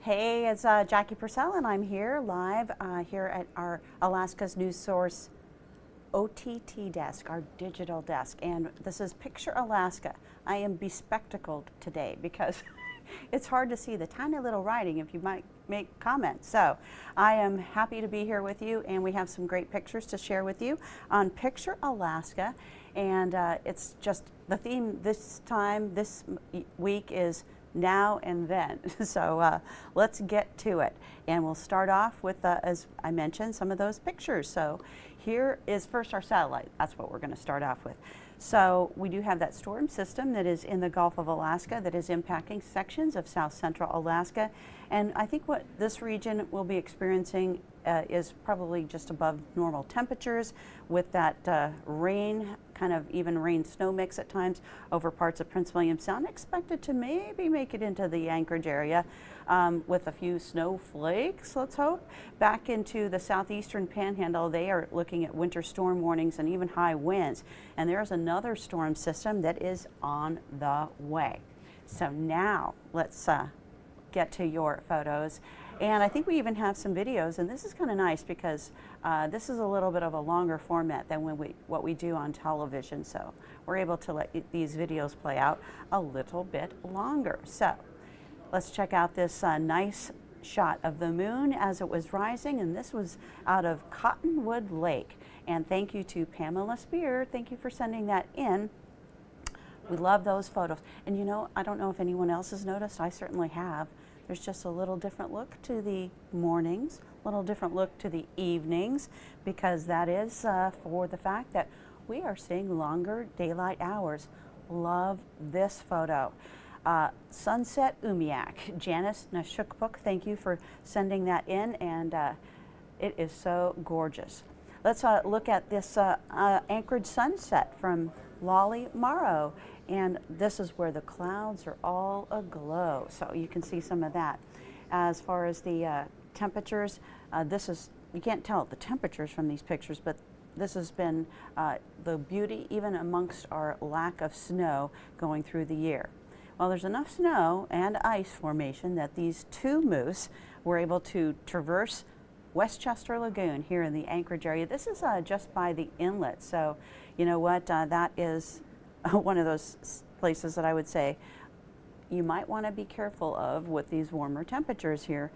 Hey, it's Jackie Purcell, and I'm here live here at our Alaska's News Source OTT desk, our digital desk, and this is Picture Alaska. I am bespectacled today because it's hard to see the tiny little writing if you might make comments. So I am happy to be here with you, and we have some great pictures to share with you on Picture Alaska, and it's just the theme this week is now and then. So let's get to it. And we'll start off with, as I mentioned, some of those pictures. So here is first our satellite. That's what we're going to start off with. So we do have that storm system that is in the Gulf of Alaska that is impacting sections of south central Alaska. And I think what this region will be experiencing is probably just above normal temperatures with that rain, kind of even rain-snow mix at times over parts of Prince William Sound, expected to maybe make it into the Anchorage area with a few snowflakes, let's hope. Back into the southeastern panhandle, they are looking at winter storm warnings and even high winds. And there's another storm system that is on the way. So now let's get to your photos. And I think we even have some videos, and this is kind of nice because this is a little bit of a longer format than what we do on television. So we're able to let these videos play out a little bit longer. So let's check out this nice shot of the moon as it was rising, and this was out of Cottonwood Lake. And thank you to Pamela Spear. Thank you for sending that in. We love those photos. And you know, I don't know if anyone else has noticed, I certainly have. There's just a little different look to the mornings, a little different look to the evenings, because that is for the fact that we are seeing longer daylight hours. Love this photo. Sunset Umiak. Janice Nashukpuk, thank you for sending that in, and it is so gorgeous. Let's look at this Anchorage sunset from Lolly Morrow. And this is where the clouds are all aglow. So you can see some of that. As far as the temperatures, you can't tell the temperatures from these pictures, but this has been the beauty even amongst our lack of snow going through the year. Well, there's enough snow and ice formation that these two moose were able to traverse Westchester Lagoon here in the Anchorage area. This is just by the inlet. So you know what, that is one of those places that I would say you might want to be careful of with these warmer temperatures here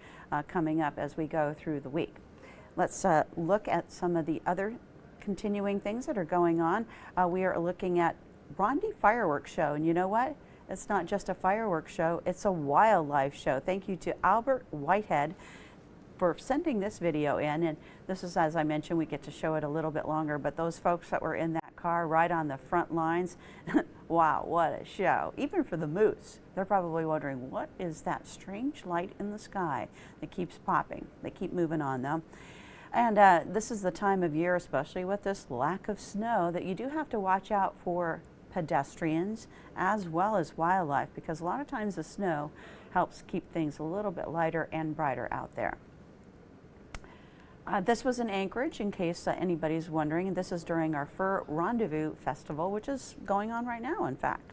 coming up as we go through the week. Let's look at some of the other continuing things that are going on. We are looking at Rondi Fireworks Show, and you know what? It's not just a fireworks show, it's a wildlife show. Thank you to Albert Whitehead for sending this video in, and this is, as I mentioned, we get to show it a little bit longer, but those folks that were in that car right on the front lines, wow, what a show. Even for the moose, they're probably wondering, what is that strange light in the sky that keeps popping? They keep moving on though. And this is the time of year, especially with this lack of snow, that you do have to watch out for pedestrians as well as wildlife, because a lot of times the snow helps keep things a little bit lighter and brighter out there. This was in Anchorage, in case anybody's wondering. This is during our Fur Rendezvous Festival, which is going on right now, in fact.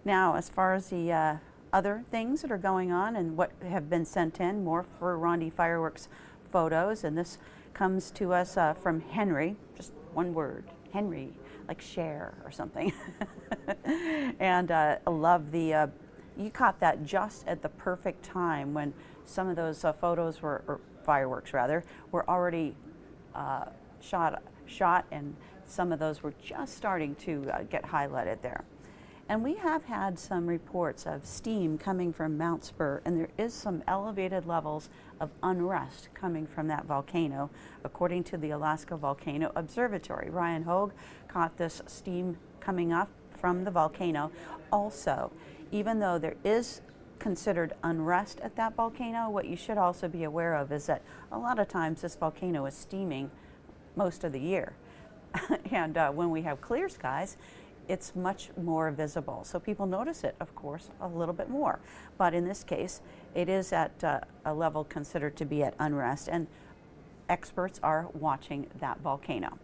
Now, as far as the other things that are going on and what have been sent in, more Fur Rondi fireworks photos, and this comes to us from Henry, just one word, Henry, like share or something. And I love the, you caught that just at the perfect time when some of those photos were, or fireworks rather, were already shot, and some of those were just starting to get highlighted there. And we have had some reports of steam coming from Mount Spur, and there is some elevated levels of unrest coming from that volcano, according to the Alaska Volcano Observatory. Ryan Hogue caught this steam coming up from the volcano. Also, even though there is considered unrest at that volcano, what you should also be aware of is that a lot of times this volcano is steaming most of the year. And when we have clear skies, it's much more visible. So people notice it, of course, a little bit more. But in this case, it is at a level considered to be at unrest, and experts are watching that volcano.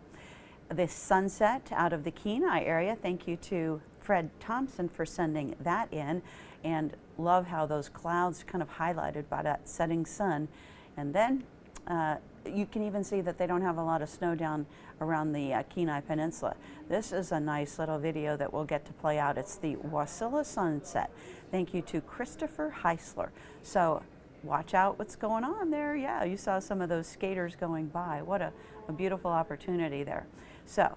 the sunset out of the Kenai area. Thank you to Fred Thompson for sending that in, and love how those clouds kind of highlighted by that setting sun. And then you can even see that they don't have a lot of snow down around the Kenai Peninsula. This is a nice little video that we'll get to play out. It's the Wasilla sunset. Thank you to Christopher Heisler. So watch out what's going on there. Yeah, you saw some of those skaters going by. What a beautiful opportunity there. So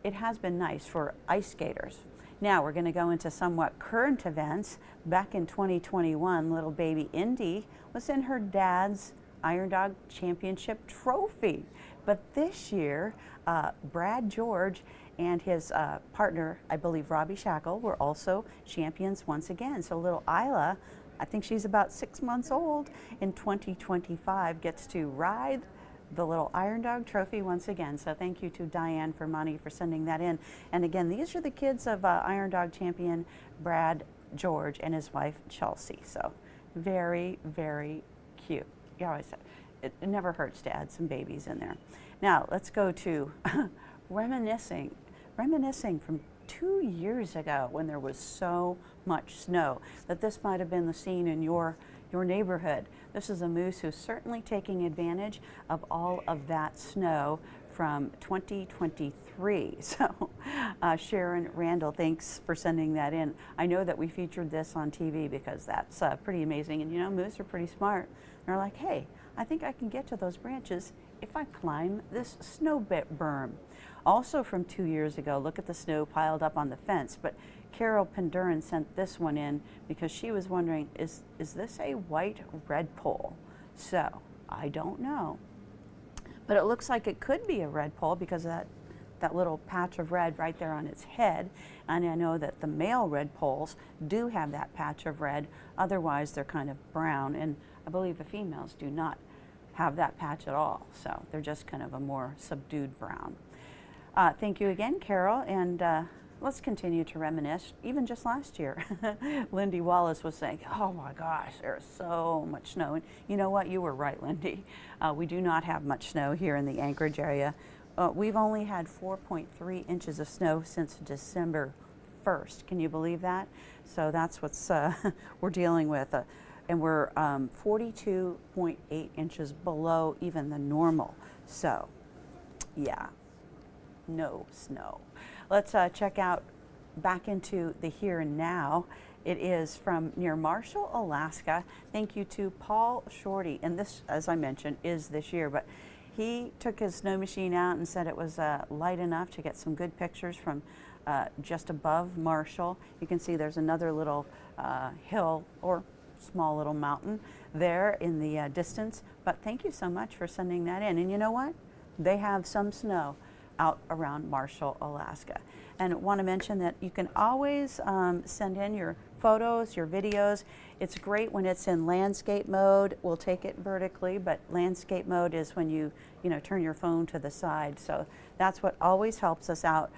it has been nice for ice skaters. Now we're going to go into somewhat current events. Back in 2021, little baby Indy was in her dad's Iron Dog Championship trophy. But this year, Brad George and his partner, I believe Robbie Shackle, were also champions once again. So little Isla, I think she's about 6 months old, in 2025 gets to ride the little Iron Dog trophy once again. So thank you to Diane Fermani for sending that in. And again, these are the kids of Iron Dog champion Brad George and his wife Chelsea. So very, very cute. You always said it never hurts to add some babies in there. Now let's go to reminiscing from 2 years ago when there was so much snow that this might have been the scene in your neighborhood. This is a moose who's certainly taking advantage of all of that snow from 2023. So Sharon Randall, thanks for sending that in. I know that we featured this on TV because that's pretty amazing. And you know, moose are pretty smart. They're like, hey, I think I can get to those branches if I climb this snow berm. Also from 2 years ago, look at the snow piled up on the fence. But Carol Pendurin sent this one in because she was wondering, is this a white redpoll? So I don't know. But it looks like it could be a redpoll because of that little patch of red right there on its head. And I know that the male redpolls do have that patch of red. Otherwise, they're kind of brown. And I believe the females do not have that patch at all. So they're just kind of a more subdued brown. Thank you again, Carol. And let's continue to reminisce. Even just last year, Lindy Wallace was saying, oh my gosh, there's so much snow. And you know what? You were right, Lindy. We do not have much snow here in the Anchorage area. We've only had 4.3 inches of snow since December 1st. Can you believe that? So that's what's we're dealing with. And we're 42.8 inches below even the normal. So, yeah, no snow. Let's check out back into the here and now. It is from near Marshall, Alaska. Thank you to Paul Shorty. And this, as I mentioned, is this year, but he took his snow machine out and said it was light enough to get some good pictures from just above Marshall. You can see there's another little hill or small little mountain there in the distance. But thank you so much for sending that in. And you know what? They have some snow out around Marshall, Alaska. And I want to mention that you can always send in your photos, your videos. It's great when it's in landscape mode. We'll take it vertically, but landscape mode is when you turn your phone to the side. So that's what always helps us out.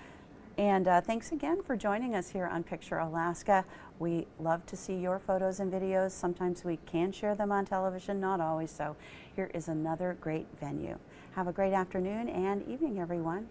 And thanks again for joining us here on Picture Alaska. We love to see your photos and videos. Sometimes we can share them on television, not always. So here is another great venue. Have a great afternoon and evening, everyone.